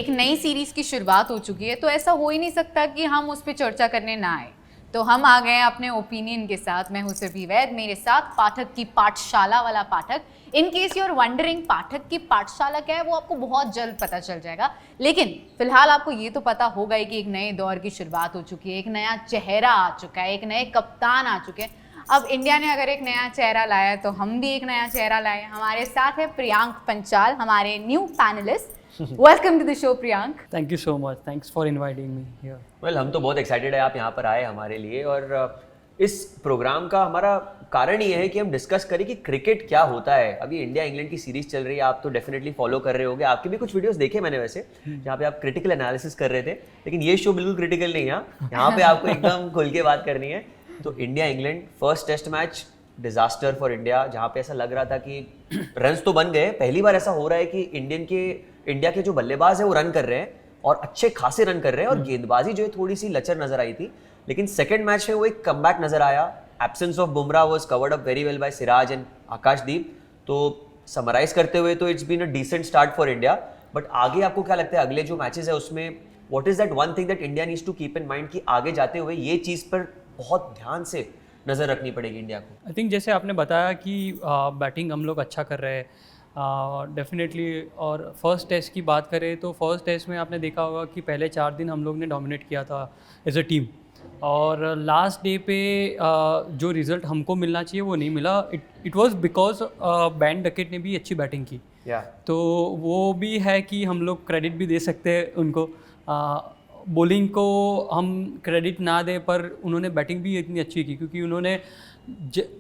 एक नई सीरीज की शुरुआत हो चुकी है, तो ऐसा हो ही नहीं सकता कि हम उस पर चर्चा करने ना आए। तो हम आ गए हैं अपने ओपिनियन के साथ। मैं हूं सुरभि वैद, मेरे साथ पाठक की पाठशाला वाला Pathak. In case you are wondering Pathak की पाठशाला क्या है, वो आपको बहुत जल्द पता चल जाएगा। लेकिन फिलहाल आपको ये तो पता होगा ही कि एक नए दौर की शुरुआत हो चुकी है, एक नया चेहरा आ चुका है, एक नए कप्तान आ चुके हैं। अब इंडिया ने अगर एक नया चेहरा लाया है तो हम भी एक नया चेहरा लाए। हमारे साथ है प्रियांक पंचाल, हमारे new panelist. Welcome to the show Priyank. Thank you so much, thanks for inviting me here. Well, हम तो बहुत एक्साइटेड है आप यहाँ पर आए हमारे लिए। और इस प्रोग्राम का हमारा कारण ये है कि हम डिस्कस करें कि क्रिकेट क्या होता है। अभी इंडिया इंग्लैंड की सीरीज चल रही है, आप तो डेफिनेटली फॉलो कर रहे होंगे। आपके भी कुछ वीडियोस देखे मैंने वैसे, जहाँ पे आप क्रिटिकल एनालिसिस कर रहे थे। लेकिन ये शो बिल्कुल क्रिटिकल नहीं है, यहाँ पे आपको एकदम खुल के बात करनी है। तो India England first test match, disaster for India, जहाँ पे ऐसा लग रहा था कि रन्स तो बन गए। पहली बार ऐसा हो रहा है कि इंडिया के जो बल्लेबाज है वो रन कर रहे हैं और अच्छे खासे रन कर रहे हैं, और गेंदबाजी जो है थोड़ी सी लचर नजर आई थी। लेकिन सेकंड मैच में वो एक कमबैक नजर आया। Absence of Bumrah was covered up very well by Siraj and Akashdeep. तो समराइज करते हुए तो it's been a decent start for India. But आगे आपको क्या लगता है, अगले जो मैचेस है उसमें what is that one thing that India needs to keep in mind कि आगे जाते हुए ये चीज़ पर बहुत ध्यान से नज़र रखनी पड़ेगी इंडिया को? आई थिंक जैसे आपने बताया कि बैटिंग हम लोग अच्छा कर रहे हैं डेफिनेटली। और फर्स्ट टेस्ट की बात करें तो फर्स्ट टेस्ट में आपने देखा होगा कि पहले 4 दिन हम लोग ने डोमिनेट किया था एज अ टीम, और लास्ट डे पे जो रिज़ल्ट हमको मिलना चाहिए वो नहीं मिला। It was because ban Duckett ने भी अच्छी बैटिंग की। तो वो भी है कि हम लोग क्रेडिट भी दे सकते हैं उनको। बॉलिंग को हम क्रेडिट ना दें, पर उन्होंने बैटिंग भी इतनी अच्छी की, क्योंकि उन्होंने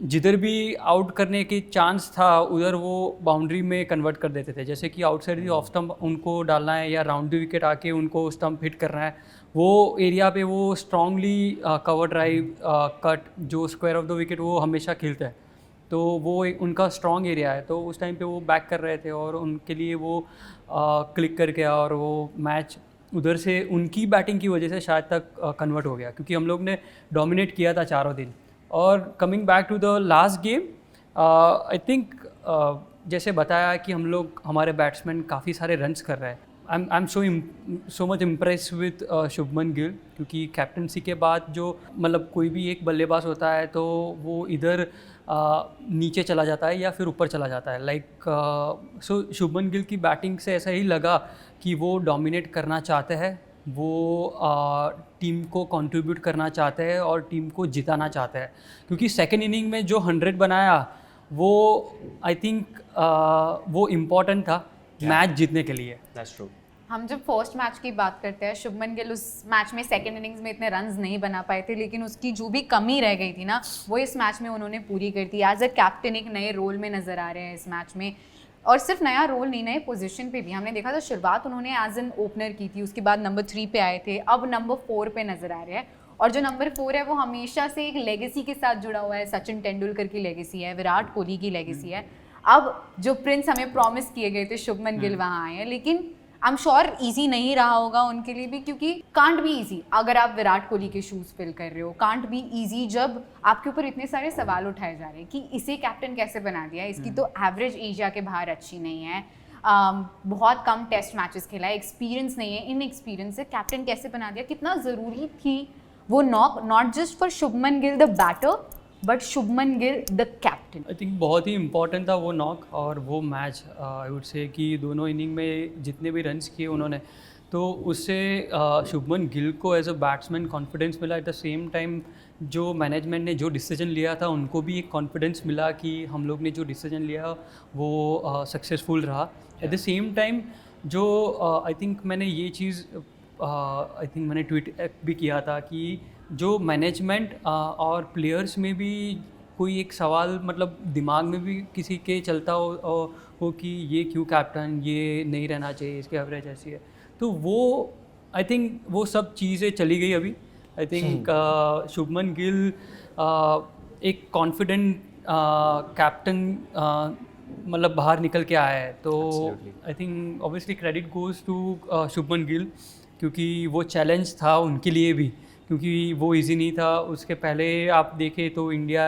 जिधर भी आउट करने की चांस था उधर वो बाउंड्री में कन्वर्ट कर देते थे। जैसे कि आउटसाइड दी ऑफ स्टंप उनको डालना है या राउंड द विकेट आके उनको स्टंप हिट करना है, वो एरिया पे वो स्ट्रांगली कवर ड्राइव कट जो स्क्वायर ऑफ द विकेट वो हमेशा खेलते हैं। तो वो उनका स्ट्रॉन्ग एरिया है। तो उस टाइम पे वो बैक कर रहे थे और उनके लिए वो क्लिक कर गया, और वो मैच उधर से उनकी बैटिंग की वजह से शायद तक कन्वर्ट हो गया, क्योंकि हम लोग ने डोमिनेट किया था चारों दिन। और coming back to the last game, I think जैसे बताया कि हम लोग हमारे बैट्समैन काफ़ी सारे रन्स कर रहे हैं। I am so much impress with Shubman Gill, क्योंकि कैप्टनसी के बाद जो मतलब कोई भी एक बल्लेबाज होता है तो वो इधर नीचे चला जाता है या फिर ऊपर चला जाता है। सो शुभमन गिल की बैटिंग से ऐसा ही लगा कि वो डोमिनेट करना चाहते हैं, वो टीम को कंट्रीब्यूट करना चाहते हैं और टीम को जिताना चाहते हैं। क्योंकि सेकेंड इनिंग में जो 100 बनाया वो आई थिंक वो इम्पॉर्टेंट था मैच जीतने के लिए। That's true. हम जब फर्स्ट मैच की बात करते हैं, शुभमन गिल उस मैच में सेकंड इनिंग्स में इतने रन्स नहीं बना पाए थे, लेकिन उसकी जो भी कमी रह गई थी ना, वो इस मैच में उन्होंने पूरी कर दी। एज अ कैप्टन एक नए रोल में नज़र आ रहे हैं इस मैच में, और सिर्फ नया रोल नहीं, नए पोजीशन पे भी। हमने देखा था शुरुआत उन्होंने एज एन ओपनर की थी, उसके बाद नंबर 3 पे आए थे, अब नंबर 4 पे नज़र आ रहे हैं। और जो नंबर 4 है वो हमेशा से एक लेगेसी के साथ जुड़ा हुआ है। सचिन तेंदुलकर की लेगेसी है, विराट कोहली की लेगेसी है। अब जो प्रिंस हमें प्रॉमिस किए गए थे, शुभमन गिल वहाँ आए हैं, लेकिन आई एम श्योर ईजी नहीं रहा होगा उनके लिए भी, क्योंकि कांट बी ईजी अगर आप विराट कोहली के शूज़ फिल कर रहे हो। कांट बी ईजी जब आपके ऊपर इतने सारे सवाल उठाए जा रहे हैं कि इसे कैप्टन कैसे बना दिया, इसकी तो एवरेज एशिया के बाहर अच्छी नहीं है, बहुत कम टेस्ट मैचेस खेला है, एक्सपीरियंस नहीं है, इन एक्सपीरियंस से कैप्टन कैसे बना दिया। कितना ज़रूरी थी वो knock, not just for Shubman Gill the batter but Shubman Gill the captain. I think बहुत ही इंपॉर्टेंट था वो नॉक और वो मैच। आई वुड से कि दोनों इनिंग में जितने भी रन्स किए उन्होंने, तो उससे शुभमन गिल को एज अ बैट्समैन कॉन्फिडेंस मिला। एट द सेम टाइम जो मैनेजमेंट ने जो डिसीजन लिया था उनको भी एक कॉन्फिडेंस मिला कि हम लोग ने जो डिसीजन लिया वो सक्सेसफुल रहा। एट द सेम टाइम जो आई थिंक मैंने ये चीज़ आई थिंक मैंने ट्वीट भी किया था कि जो मैनेजमेंट और प्लेयर्स में भी कोई एक सवाल मतलब दिमाग में भी किसी के चलता हो कि ये क्यों कैप्टन, ये नहीं रहना चाहिए, इसकी एवरेज ऐसी है। तो वो आई थिंक वो सब चीज़ें चली गई अभी। आई थिंक शुभमन गिल एक कॉन्फिडेंट कैप्टन मतलब बाहर निकल के आया है। तो I think obviously credit goes to Shubman Gill, क्योंकि वो चैलेंज था उनके लिए भी, क्योंकि वो इजी नहीं था। उसके पहले आप देखें तो इंडिया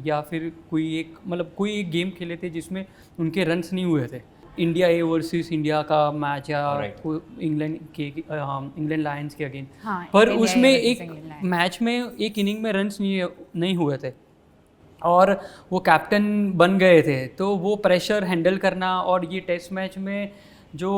या फिर कोई एक गेम खेले थे जिसमें उनके रन्स नहीं हुए थे, इंडिया ए वर्सेस इंडिया का मैच या Alright. इंग्लैंड लायंस के अगेंस्ट, हाँ, पर India उसमें versus एक England Lions. मैच में एक इनिंग में रन्स नहीं हुए थे और वो कैप्टन बन गए थे, तो वो प्रेशर हैंडल करना और ये टेस्ट मैच में जो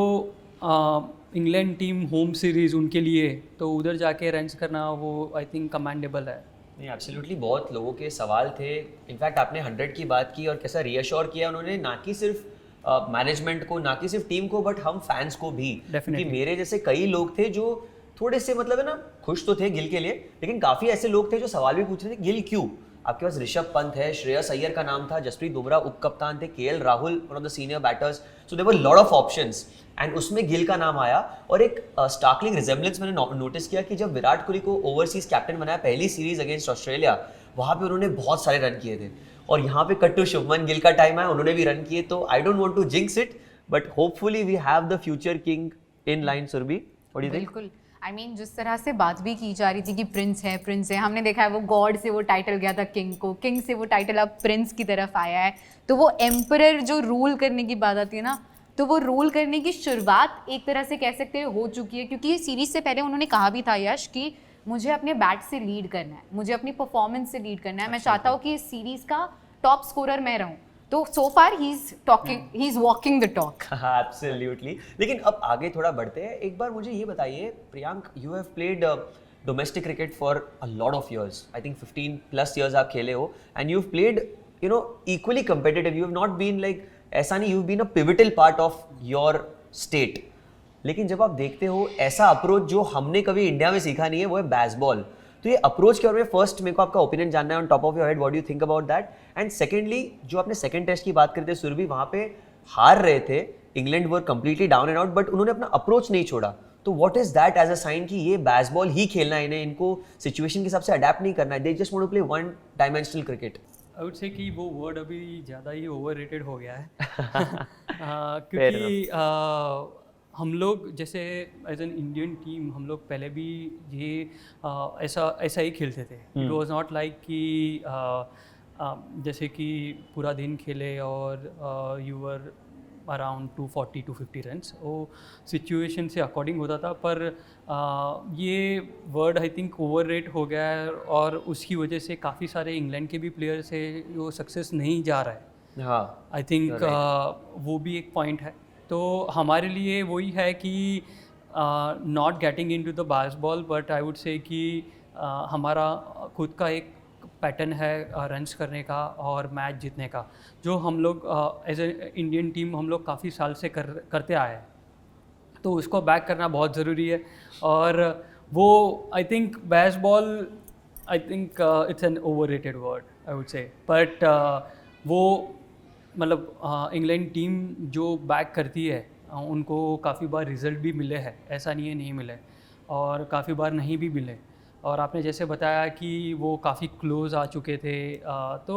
इंग्लैंड टीम होम सीरीज़ उनके लिए, तो उधर जाके रन्स करना वो आई थिंक कमेंडेबल है। नहीं एब्सोल्युटली, बहुत लोगों के सवाल थे। इनफैक्ट आपने 100 की बात की और कैसा रीअश्योर किया उन्होंने, ना कि सिर्फ मैनेजमेंट को, ना कि सिर्फ टीम को, बट हम फैंस को भी। क्योंकि मेरे जैसे कई लोग थे जो थोड़े से मतलब है ना खुश तो थे गिल के लिए, लेकिन काफ़ी ऐसे लोग थे जो सवाल भी पूछ रहे थे गिल क्यों। आपके पास ऋषभ पंत है, श्रेयस अय्यर का नाम था, जसप्रीत बुमराह उप कप्तान थे, KL Rahul one of the senior batters, so there were lot of options and उसमें गिल का नाम आया। और एक स्टार्कलिंग रिजेम्बलेंस मैंने नोटिस किया कि जब विराट कोहली को ओवरसीज कैप्टन बनाया पहली सीरीज अगेंस्ट ऑस्ट्रेलिया, वहाँ पे उन्होंने बहुत सारे रन किए थे, और यहाँ पे कट टू शुभमन गिल का टाइम आया, उन्होंने भी रन किए। तो I don't want to jinx it, but hopefully we have the future king in line. Surabhi, what do you think? बिल्कुल, आई मीन जिस तरह से बात भी की जा रही थी कि प्रिंस है, हमने देखा है वो गॉड से वो टाइटल गया था किंग को, किंग से वो टाइटल अब प्रिंस की तरफ आया है, तो वो एम्परर जो रूल करने की बात आती है ना, तो वो रूल करने की शुरुआत एक तरह से कह सकते हैं हो चुकी है। क्योंकि सीरीज से पहले उन्होंने कहा भी था यश कि मुझे अपने बैट से लीड करना है, मुझे अपनी परफॉर्मेंस से लीड करना है, मैं चाहता हूँ कि इस सीरीज का टॉप स्कोरर मैं रहूँ। तो so far he is walking the talk. Absolutely. लेकिन अब आगे थोड़ा बढ़ते हैं। एक बार मुझे ये बताइए Priyank, you have played domestic cricket for a lot of years, I think 15+ years आप खेले हो, and you have played equally competitive, you have not been like, ऐसा नहीं, you have been a pivotal part of your state. लेकिन जब आप देखते हो ऐसा अप्रोच जो हमने कभी इंडिया में सीखा नहीं है, वो है बेसबॉल, तो ये अप्रोच के बारे में फर्स्ट मेरे को आपका ओपिनियन जानना है on top of your head, what do you think about that? And secondly, जो आपने सेकंड टेस्ट की बात करते सुरभि, वहाँ पे हार रहे थे, England were completely down and out, but उन्होंने अपना अप्रोच नहीं छोड़ा, तो what is that as a sign कि ये बेसबॉल ही खेलना है इन्हें, इनको सिचुएशन के हिसाब से अडेप्ट नहीं करना है, they just want to play one dimensional cricket? I would say कि वो वर्ड अभी ज़्यादा ही ओवररेटेड हो गया है क्योंकि हम लोग जैसे एज एन इंडियन टीम हम लोग पहले भी ये ऐसा ही खेलते थे। इट वाज नॉट लाइक कि जैसे कि पूरा दिन खेले और यू वर अराउंड 240-250 रन्स, वो सिचुएशन से अकॉर्डिंग होता था, पर ये वर्ड आई थिंक ओवररेट हो गया है और उसकी वजह से काफ़ी सारे इंग्लैंड के भी प्लेयर्स है वो सक्सेस नहीं जा रहा है। हाँ, आई थिंक वो भी एक पॉइंट है। तो हमारे लिए वही है कि not getting into the baseball, but I would say कि हमारा खुद का एक पैटर्न है रन्स करने का और मैच जीतने का, जो हम लोग एज ए इंडियन टीम हम लोग काफ़ी साल से करते आए हैं, तो उसको बैक करना बहुत ज़रूरी है। और वो I think baseball, I think it's an overrated word I would से, बट वो मतलब इंग्लैंड टीम जो बैक करती है उनको काफ़ी बार रिज़ल्ट भी मिले हैं, ऐसा नहीं है नहीं मिले, और काफ़ी बार नहीं भी मिले। और आपने जैसे बताया कि वो काफ़ी क्लोज आ चुके थे, तो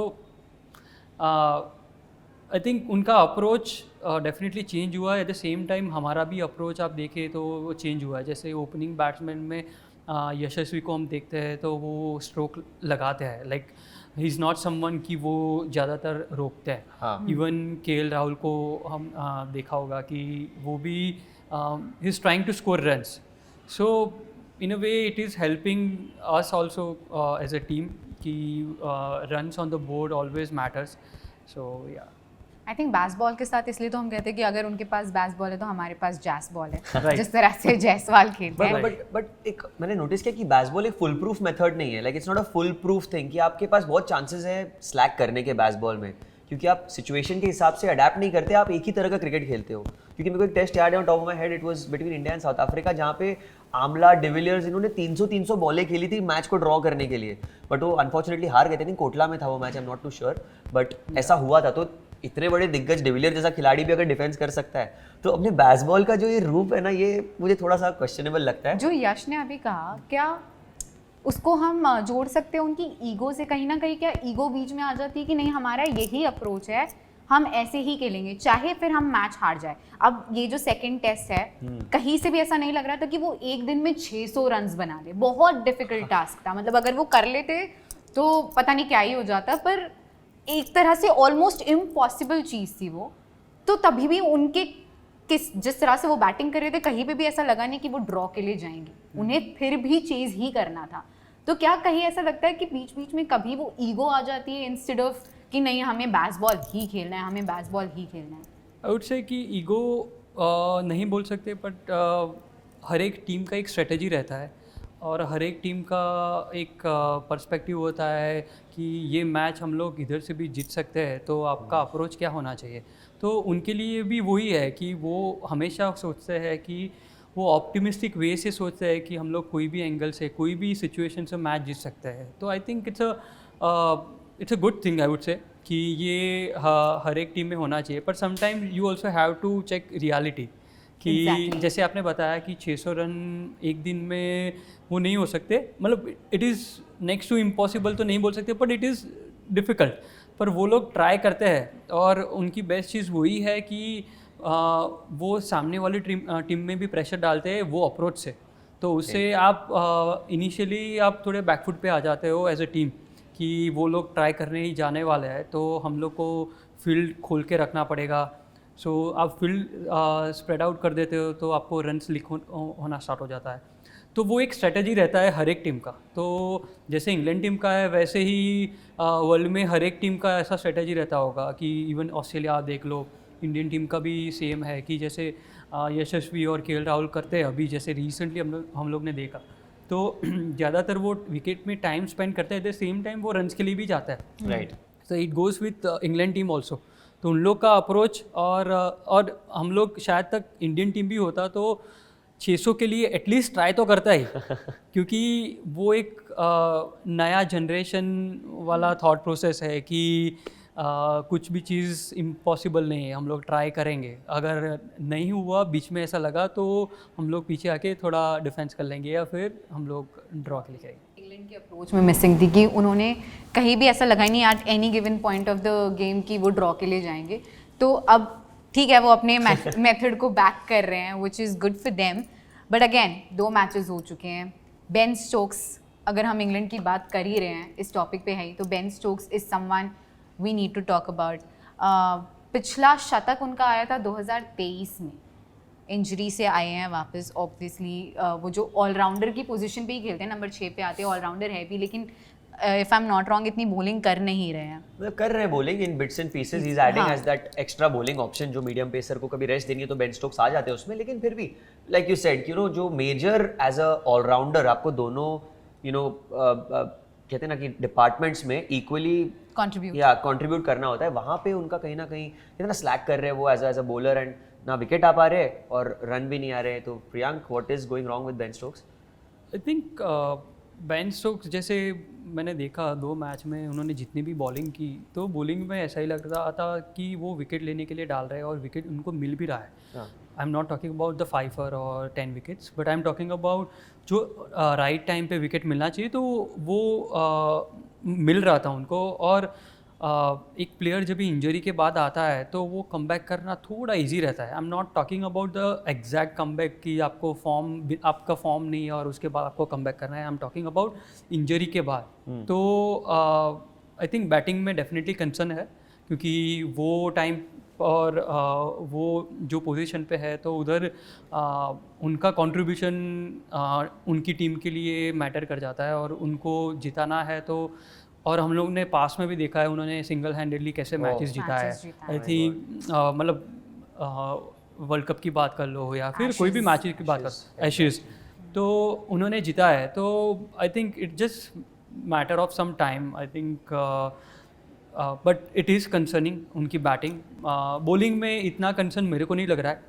आई थिंक उनका अप्रोच डेफिनेटली चेंज हुआ है। एट द सेम टाइम हमारा भी अप्रोच आप देखें तो वो चेंज हुआ है। जैसे ओपनिंग बैट्समैन में यशस्वी को हम देखते हैं तो वो स्ट्रोक लगाते हैं, like he is not someone कि वो ज़्यादातर रोकते हैं। हाँ। इवन केएल राहुल को हम देखा होगा कि वो भी he is trying to score runs, so in a way it is helping us also as a team कि runs on the board always matters, so yeah. I think Bazball के साथ इसलिए तो हम कहते हैं कि अगर उनके पास बैसबॉल है तो हमारे पास जैस बॉल है, Right. जिस तरह से जायसवाल खेलते हैं। बट एक मैंने नोटिस किया कि बेसबॉल एक फुल प्रूफ मेथड नहीं है, like it's not a full proof thing कि आपके पास बहुत चांसेस है स्लैक करने के बेसबॉल में, क्योंकि आप सिचुएशन के हिसाब से अडेप्ट नहीं करते, आप एक ही तरह का क्रिकेट खेलते हो। क्योंकि मेरे को एक टेस्ट याद है on top of my head, it was between India and south Africa, जहाँ पे आमला डिविलियर्स इन्होंने 300 बॉलें खेली थी मैच को ड्रॉ करने के लिए, बट वो अनफॉर्चुनेटली हार गए थे। नहीं, कोटला में था वो match, I am not too sure, but ऐसा हुआ था। तो इतने बड़े दिग्गज डिविलियर जैसा खिलाड़ी भी अगर डिफेंस कर सकता है, तो अपने बेसबॉल का जो ये रूप है ना, ये मुझे थोड़ा सा क्वेश्चनेबल लगता है। जो यश ने अभी कहा, क्या उसको हम जोड़ सकते हैं उनकी ईगो से? कहीं ना कहीं क्या ईगो बीच में आ जाती है कि नहीं हमारा यही अप्रोच है, हम ऐसे ही खेलेंगे चाहे फिर हम मैच हार जाए। अब ये जो सेकंड टेस्ट है, कहीं से भी ऐसा नहीं लग रहा था कि वो एक दिन में 600 रन्स बना ले, बहुत डिफिकल्ट टास्क था। मतलब अगर वो कर लेते तो पता नहीं क्या ही हो जाता, पर एक तरह से ऑलमोस्ट इम्पॉसिबल चीज़ थी वो। तो तभी भी उनके जिस तरह से वो बैटिंग कर रहे थे, कहीं पे भी ऐसा लगा नहीं कि वो ड्रॉ के लिए जाएंगे, उन्हें फिर भी चेज ही करना था। तो क्या कहीं ऐसा लगता है कि बीच बीच में कभी वो ईगो आ जाती है इंस्टेड ऑफ कि नहीं हमें बेसबॉल ही खेलना है, हमें बेसबॉल ही खेलना है? आई वुड से कि ईगो नहीं बोल सकते, बट हर एक टीम का एक स्ट्रेटजी रहता है और हर एक टीम का एक पर्सपेक्टिव होता है कि ये मैच हम लोग इधर से भी जीत सकते हैं, तो आपका अप्रोच क्या होना चाहिए। तो उनके लिए भी वही है कि वो हमेशा सोचते हैं कि वो ऑप्टिमिस्टिक वे से सोचते हैं कि हम लोग कोई भी एंगल से कोई भी सिचुएशन से मैच जीत सकते हैं। तो I think it's a good thing I would say कि ये हर एक टीम में होना चाहिए। पर sometime you also have to check reality कि Exactly. जैसे आपने बताया कि 600 रन एक दिन में वो नहीं हो सकते, मतलब it is next to impossible तो नहीं बोल सकते, बट इट इज़ डिफ़िकल्ट। पर वो लोग ट्राई करते हैं और उनकी बेस्ट चीज़ वही है कि वो सामने वाली टीम में भी प्रेशर डालते हैं वो अप्रोच से। तो उससे आप इनिशियली आप थोड़े बैकफुट पे आ जाते हो एज अ टीम कि वो लोग ट्राई करने ही जाने वाले हैं, तो हम लोग को फील्ड खोल के रखना पड़ेगा। सो आप फील्ड स्प्रेड आउट कर देते हो तो आपको रन्स लीक होना स्टार्ट हो जाता है। तो वो एक स्ट्रेटजी रहता है हर एक टीम का। तो जैसे इंग्लैंड टीम का है वैसे ही वर्ल्ड में हर एक टीम का ऐसा स्ट्रेटजी रहता होगा कि इवन ऑस्ट्रेलिया देख लो, इंडियन टीम का भी सेम है कि जैसे यशस्वी और केएल राहुल करते हैं अभी, जैसे रिसेंटली हम लोग ने देखा। तो ज़्यादातर वो विकेट में टाइम स्पेंड करते हैं, एट द सेम टाइम वो रन्स के लिए भी जाता है। राइट। तो it goes with England team also. तो उन लोग का अप्रोच और हम लोग शायद तक इंडियन टीम भी होता तो 600 के लिए एटलीस्ट ट्राई तो करता ही क्योंकि वो एक नया जनरेशन वाला थॉट प्रोसेस है कि कुछ भी चीज़ इम्पॉसिबल नहीं है, हम लोग ट्राई करेंगे। अगर नहीं हुआ, बीच में ऐसा लगा, तो हम लोग पीछे आके थोड़ा डिफेंस कर लेंगे या फिर हम लोग ड्रॉ के लिए जाएंगे। इंग्लैंड की अप्रोच में मिसिंग थी कि उन्होंने कहीं भी ऐसा लगा ही नहीं at any given point of the game कि वो ड्रॉ के लिए जाएंगे। तो अब ठीक है, वो अपने मेथड को बैक कर रहे हैं, which is good for them. But again 2 matches हो चुके हैं। बेन स्टोक्स, अगर हम इंग्लैंड की बात कर ही रहे हैं, इस टॉपिक पे है ही, तो Ben Stokes is someone we need to talk about. पिछला शतक उनका आया था 2023 में, इंजरी से आए हैं वापस। ऑब्वियसली वो जो ऑलराउंडर की पोजीशन पे ही खेलते हैं, नंबर 6 पे आते हैं, ऑलराउंडर है भी, लेकिन if I am not wrong इतनी बॉलिंग कर नहीं रहे हैं। मतलब कर रहे हैं bowling in bits and pieces, he is adding as that extra bowling option. जो मीडियम पेसर को कभी रेस्ट देनी है तो बेन स्टोक्स आ जाते हैं उसमें, लेकिन फिर भी like you said, you know, जो मेजर एज अ ऑलराउंडर आपको दोनों कहते हैं ना कि डिपार्टमेंट्स में इक्वली कंट्रीब्यूट करना होता है, वहाँ पे उनका कहीं ना कहीं इतना स्लैक कर रहे हैं वो एज अ बॉलर, एंड ना विकेट आ पा रहे और रन भी नहीं आ रहे। तो Priyank, what is going wrong with Ben Stokes? I think Ben Stokes, जैसे मैंने देखा 2 मैच में उन्होंने जितनी भी बॉलिंग की, तो बॉलिंग में ऐसा ही लग रहा था कि वो विकेट लेने के लिए डाल रहे हैं और विकेट उनको मिल भी रहा है। आई am not talking about the 5 और 10 wickets, but I am talking about जो राइट टाइम पे विकेट मिलना चाहिए तो वो मिल रहा था उनको। और एक प्लेयर जब भी इंजरी के बाद आता है तो वो कमबैक करना थोड़ा इजी रहता है। आई am not talking about the exact comeback कि आपका फॉर्म नहीं है और उसके बाद आपको कमबैक करना है। I am talking about injury के बाद। तो आई थिंक बैटिंग में डेफिनेटली कंसर्न है क्योंकि वो टाइम और वो जो पोजीशन पे है तो उधर उनका कंट्रीब्यूशन उनकी टीम के लिए मैटर कर जाता है और उनको जिताना है। तो और हम लोग ने पास में भी देखा है उन्होंने सिंगल हैंडेडली कैसे मैचेस जीता है। आई थिंक मतलब वर्ल्ड कप की बात कर लो या फिर कोई भी मैचेस की बात कर, एशेज, तो उन्होंने जीता है। तो I think it just matter of some time, I think, but it is concerning उनकी बैटिंग। बॉलिंग में इतना कंसर्न मेरे को नहीं लग रहा है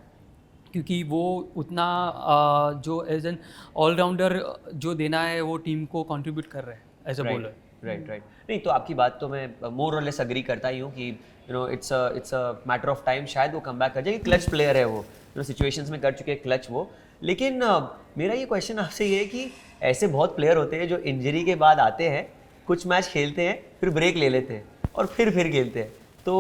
क्योंकि वो उतना जो एज एन ऑलराउंडर जो देना है वो टीम को कंट्रीब्यूट कर रहे हैं एज अ बॉलर। राइट। नहीं, तो आपकी बात तो मैं मोर और लेस अग्री करता ही हूँ कि you know it's a matter of time, शायद वो कम बैक कर जाए। क्लच प्लेयर है वो, यू नो सिचुएशंस में कर चुके हैं क्लच वो। लेकिन मेरा ये क्वेश्चन आपसे ये है कि ऐसे बहुत प्लेयर होते हैं जो इंजरी के बाद आते हैं, कुछ मैच खेलते हैं, फिर ब्रेक ले लेते हैं और फिर खेलते हैं। तो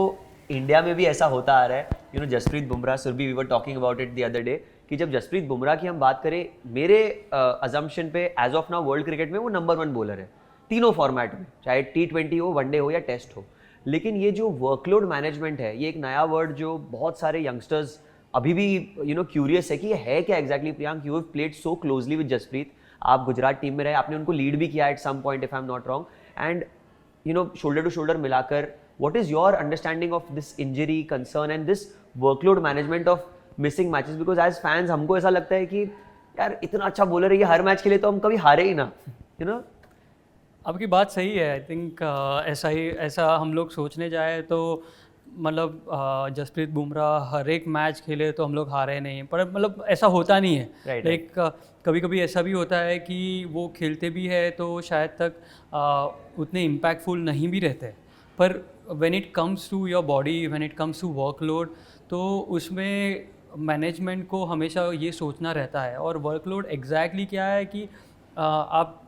इंडिया में भी ऐसा होता आ रहा है। You know Jasprit Bumrah, Surabhi, we were talking about it the other day कि जब जसप्रीत बुमराह की हम बात करें, मेरे अजम्पशन पे as of now world cricket में वो नंबर 1 बॉलर है तीनों फॉर्मेट में, चाहे T20 हो, वनडे हो या टेस्ट हो। लेकिन ये जो वर्कलोड मैनेजमेंट है, ये एक नया वर्ड जो बहुत सारे यंगस्टर्स अभी भी क्यूरियस है कि ये है क्या exactly Priyank. You have played so closely with Jasprit. आप गुजरात टीम में रहे, आपने उनको लीड भी किया at some point if I am not wrong. And shoulder to shoulder मिलाकर what is your understanding of this injury concern and this workload management of missing matches? Because as fans हमको ऐसा लगता है कि यार इतना अच्छा बॉलर है ये, हर मैच के लिए तो हम कभी हारे ही ना. आपकी बात सही है. आई थिंक ऐसा हम लोग सोचने जाए तो मतलब जसप्रीत बुमराह हर एक मैच खेले तो हम लोग हारे नहीं, पर मतलब ऐसा होता नहीं है. लाइक कभी कभी ऐसा भी होता है कि वो खेलते भी है तो शायद तक उतने इम्पैक्टफुल नहीं भी रहते, पर when it comes to your body, when it comes to workload, तो उसमें मैनेजमेंट को हमेशा ये सोचना रहता है. और वर्कलोड एग्जैक्टली क्या है कि आप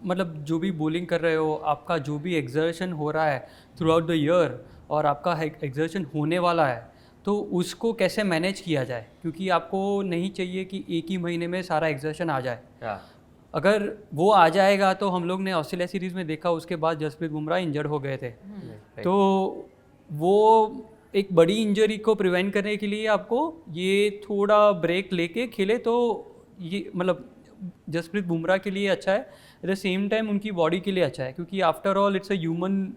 मतलब जो भी बॉलिंग कर रहे हो, आपका जो भी एक्सर्शन हो रहा है थ्रू आउट द ईयर और आपका एक्सर्शन होने वाला है, तो उसको कैसे मैनेज किया जाए, क्योंकि आपको नहीं चाहिए कि एक ही महीने में सारा एक्सर्शन आ जाए. अगर वो आ जाएगा तो हम लोग ने ऑस्ट्रेलिया सीरीज़ में देखा, उसके बाद जसप्रीत बुमराह इंजर्ड हो गए थे. तो वो एक बड़ी इंजरी को प्रिवेंट करने के लिए आपको ये थोड़ा ब्रेक लेके खेले तो ये मतलब जसप्रीत बुमराह के लिए अच्छा है, एट द सेम टाइम उनकी बॉडी के लिए अच्छा है, क्योंकि after all it's a human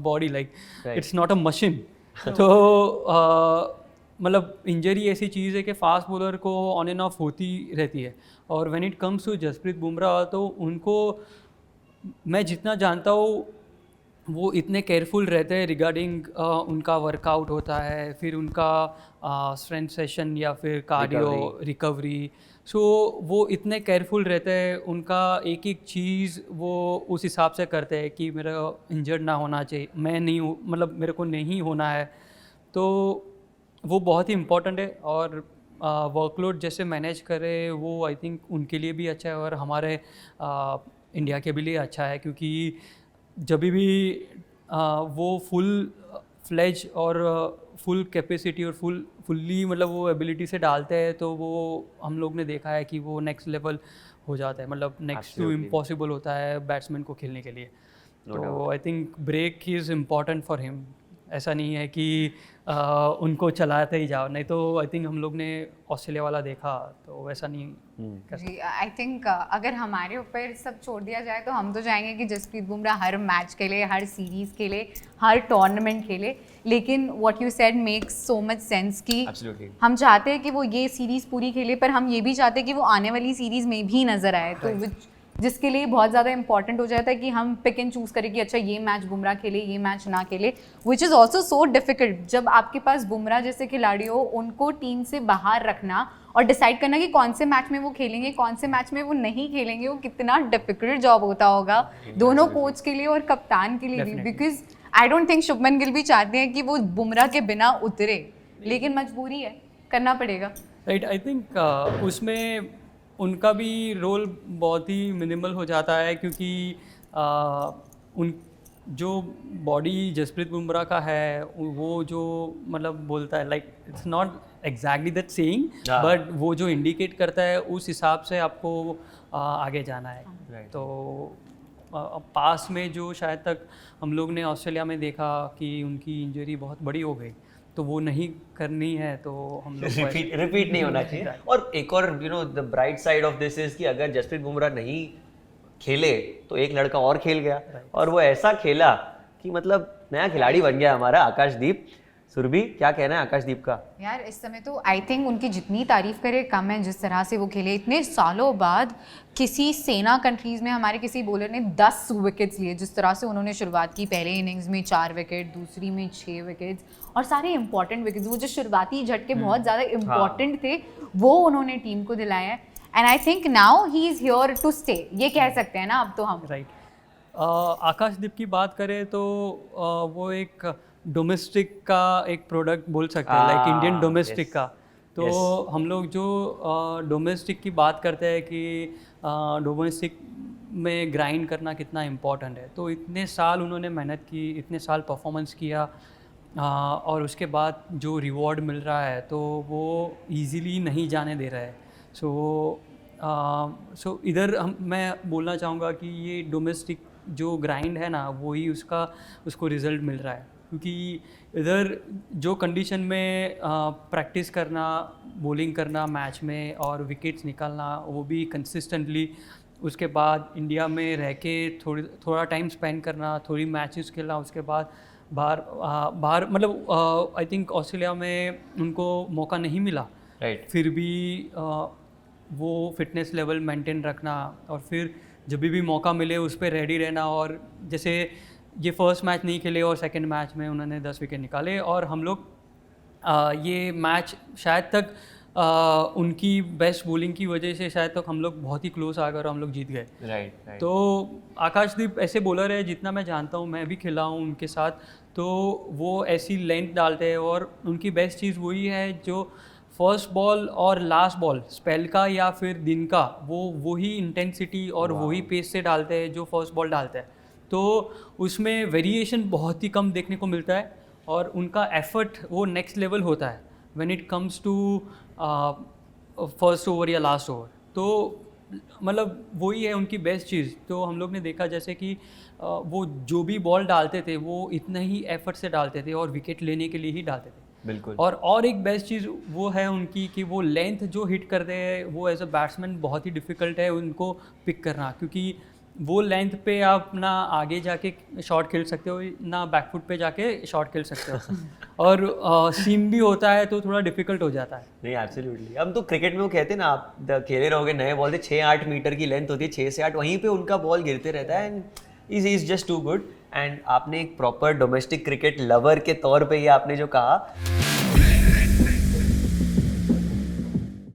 body, like it's not a machine. तो मतलब इंजरी ऐसी चीज़ है कि फास्ट बॉलर को ऑन एंड ऑफ होती रहती है. और when it comes to Jasprit Bumrah तो उनको मैं जितना जानता हूँ वो इतने केयरफुल रहते हैं रिगार्डिंग उनका वर्कआउट होता है, फिर उनका स्ट्रेंथ सेशन या फिर कार्डियो रिकवरी. सो वो इतने केयरफुल रहते हैं, उनका एक एक चीज़ वो उस हिसाब से करते हैं कि मेरा इंजर्ड ना होना चाहिए, मैं नहीं हूँ, मतलब मेरे को नहीं होना है. तो वो बहुत ही इम्पोर्टेंट है. और वर्कलोड जैसे मैनेज करे वो आई थिंक उनके लिए भी अच्छा है और हमारे इंडिया के भी लिए अच्छा है, क्योंकि जब भी वो फुल फ्लेज और फुल कैपेसिटी और फुल्ली मतलब वो एबिलिटी से डालते हैं तो वो हम लोग ने देखा है कि वो नेक्स्ट लेवल हो जाता है, मतलब नेक्स्ट टू इम्पॉसिबल होता है बैट्समैन को खेलने के लिए. तो I think break is important for him. ऐसा नहीं है कि उनको चलाते ही जाओ, नहीं तो आई थिंक हम लोग ने ऑस्ट्रेलिया वाला देखा तो वैसा नहीं कर सकते. आई थिंक अगर हमारे ऊपर सब छोड़ दिया जाए तो हम तो चाहेंगे कि जसप्रीत बुमराह हर मैच के लिए, हर सीरीज़ के लिए, हर टूर्नामेंट के लिए. लेकिन what you said makes so much sense कि हम चाहते हैं कि वो ये सीरीज़ पूरी खेले, पर हम ये भी चाहते हैं कि वो आने वाली सीरीज़ में भी नज़र आए. तो जिसके लिए बहुत ज़्यादा इंपॉर्टेंट हो जाता है कि हम पिक एंड चूज़ करें कि अच्छा ये मैच बुमराह खेले, ये मैच ना खेले, which is also so difficult. जब आपके पास बुमराह जैसे खिलाड़ी हो, उनको टीम से बाहर रखना और डिसाइड करना कि कौन से मैच में वो खेलेंगे, कौन से मैच में वो नहीं खेलेंगे, वो कितना डिफिकल्ट जॉब होता होगा दोनों कोच के लिए और कप्तान के लिए भी. Because I don't think Shubman Gill भी चाहते हैं कि वो बुमराह के बिना उतरे, लेकिन मजबूरी है, करना पड़ेगा. राइट. आई थिंक उसमें उनका भी रोल बहुत ही मिनिमल हो जाता है, क्योंकि उन जो बॉडी जसप्रीत बुमराह का है वो जो मतलब बोलता है, like it's not exactly that saying, but वो जो इंडिकेट करता है उस हिसाब से आपको आगे जाना है. तो पास में जो शायद तक हम लोग ने ऑस्ट्रेलिया में देखा कि उनकी इंजरी बहुत बड़ी हो गई, तो वो नहीं करनी है, तो हम लोग रिपीट नहीं होना चाहिए. और एक और the bright side of this is कि अगर जसप्रीत बुमराह नहीं खेले तो एक लड़का और खेल गया, और वो ऐसा खेला कि मतलब नया खिलाड़ी बन गया हमारा आकाशदीप. सुरभि, क्या कहना है आकाशदीप का? यार इस समय तो आई थिंक उनकी जितनी तारीफ करे कम है. जिस तरह से वो खेले, इतने सालों बाद किसी सेना कंट्रीज़ में हमारे किसी बॉलर ने 10 विकेट्स लिए. जिस तरह से उन्होंने शुरुआत की, पहले इनिंग्स में 4 विकेट, दूसरी में 6 विकेट्स, और सारे इंपॉर्टेंट विकेट्स, वो जो शुरुआती झटके बहुत ज़्यादा इंपॉर्टेंट थे वो उन्होंने टीम को दिलाए हैं. And I think now he is here to stay, ये कह सकते हैं ना अब तो हम. राइट. आकाशदीप की बात करें तो वो एक डोमेस्टिक का एक प्रोडक्ट बोल सकते हैं, लाइक इंडियन डोमेस्टिक का. तो हम लोग जो डोमेस्टिक की बात करते हैं कि डोमेस्टिक में ग्राइंड करना कितना इम्पोर्टेंट है, तो इतने साल उन्होंने मेहनत की, इतने साल परफॉर्मेंस किया, और उसके बाद जो रिवॉर्ड मिल रहा है तो वो इजीली नहीं जाने दे रहा है. सो इधर मैं बोलना चाहूँगा कि ये डोमेस्टिक जो ग्राइंड है ना, वही उसको रिज़ल्ट मिल रहा है. क्योंकि इधर जो कंडीशन में प्रैक्टिस करना, बॉलिंग करना मैच में और विकेट्स निकालना वो भी कंसिस्टेंटली, उसके बाद इंडिया में रह के थोड़ा टाइम स्पेंड करना, थोड़ी मैचेस खेलना, उसके बाद बाहर मतलब आई थिंक ऑस्ट्रेलिया में उनको मौका नहीं मिला, राइट। फिर भी वो फिटनेस लेवल मेंटेन रखना और फिर जब भी मौका मिले उस पर रेडी रहना। और जैसे ये फर्स्ट मैच नहीं खेले और सेकंड मैच में उन्होंने 10 विकेट निकाले और हम लोग ये मैच शायद तक उनकी बेस्ट बॉलिंग की वजह से शायद तक हम लोग बहुत ही क्लोज आ गए और हम लोग जीत गए। राइट। तो आकाशदीप ऐसे बॉलर है, जितना मैं जानता हूँ, मैं भी खेला हूँ उनके साथ, तो वो ऐसी लेंथ डालते हैं और उनकी बेस्ट चीज़ वही है जो फर्स्ट बॉल और लास्ट बॉल स्पेल का या फिर दिन का वो वही इंटेंसिटी और वही पेस से डालते हैं जो फर्स्ट बॉल डालते हैं। तो उसमें वेरिएशन बहुत ही कम देखने को मिलता है और उनका एफर्ट वो नेक्स्ट लेवल होता है when it comes to first over या लास्ट ओवर। तो मतलब वही है उनकी बेस्ट चीज़। तो हम लोग ने देखा जैसे कि वो जो भी बॉल डालते थे वो इतना ही एफर्ट से डालते थे और विकेट लेने के लिए ही डालते थे। बिल्कुल। और एक बेस्ट चीज़ वो है उनकी कि वो लेंथ जो हिट करते हैं वो एज अ बैट्समैन बहुत ही डिफ़िकल्ट है उनको पिक करना, क्योंकि वो लेंथ पे आप ना आगे जाके शॉट खेल सकते हो ना बैकफुट पे जाके शॉट खेल सकते हो और सीम भी होता है तो थोड़ा डिफिकल्ट हो जाता है। नहीं, एब्सोल्युटली। हम तो क्रिकेट में वो कहते हैं ना, आप खेले रहोगे नए बॉल से 6-8 मीटर की लेंथ होती है, 6 से 8, वहीं पे उनका बॉल गिरते रहता है and is just too good. And आपने एक प्रॉपर डोमेस्टिक क्रिकेट लवर के तौर पे ये आपने जो कहा